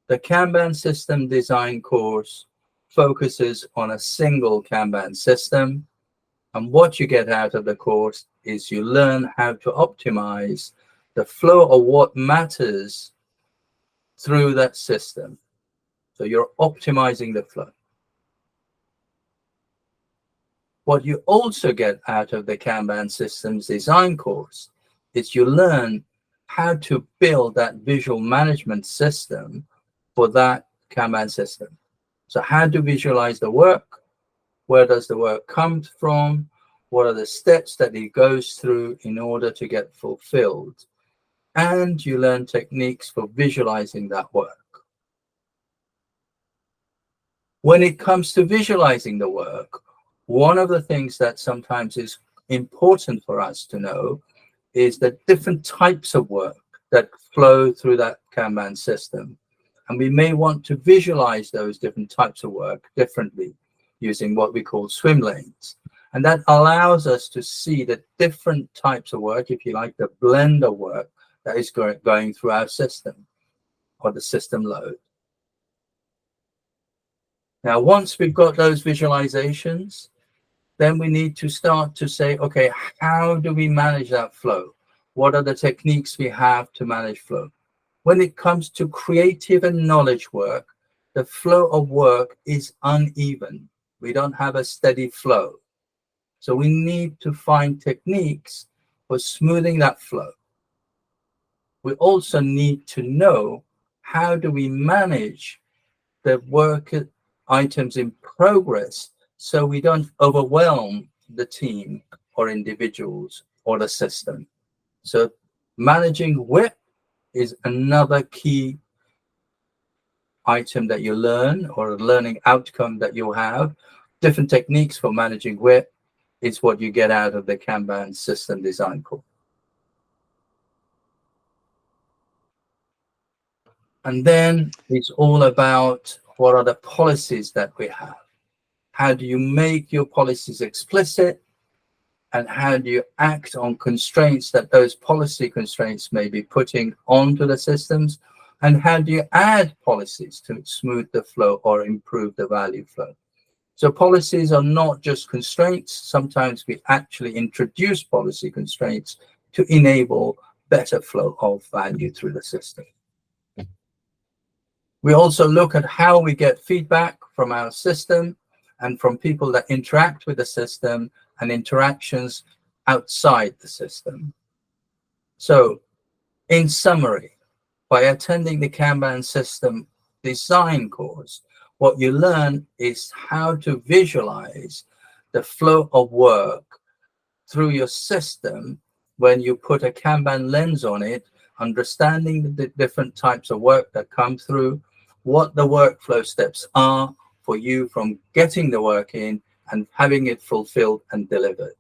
The Kanban System Design course focuses on a single Kanban system. And what you get out of the course is you learn how to optimize the flow of what matters through that system. So you're optimizing the flow. What you also get out of the Kanban Systems Design course is you learn how to build that visual management system for that Kanban system. So how to visualize the work, where does the work come from, what are the steps that it goes through in order to get fulfilled, and you learn techniques for visualizing that work. When it comes to visualizing the work, one of the things that sometimes is important for us to know is the different types of work that flow through that Kanban system. And we may want to visualize those different types of work differently using what we call swim lanes. And that allows us to see the different types of work, if you like, the blend of work that is going through our system or the system load. Now, once we've got those visualizations, then we need to start to say, okay, how do we manage that flow? What are the techniques we have to manage flow? When it comes to creative and knowledge work, the flow of work is uneven. We don't have a steady flow. So we need to find techniques for smoothing that flow. We also need to know how do we manage the work items in progress so we don't overwhelm the team or individuals or the system. So managing WIP is another key item that you learn, or a learning outcome that you have. Different techniques for managing WIP is what you get out of the Kanban System Design course. And then it's all about what are the policies that we have. How do you make your policies explicit? And how do you act on constraints that those policy constraints may be putting onto the systems? And how do you add policies to smooth the flow or improve the value flow? So policies are not just constraints. Sometimes we actually introduce policy constraints to enable better flow of value through the system. We also look at how we get feedback from our system and from people that interact with the system and interactions outside the system. So in summary, by attending the Kanban System Design course, what you learn is how to visualize the flow of work through your system when you put a Kanban lens on it, understanding the different types of work that come through, what the workflow steps are for you from getting the work in and having it fulfilled and delivered.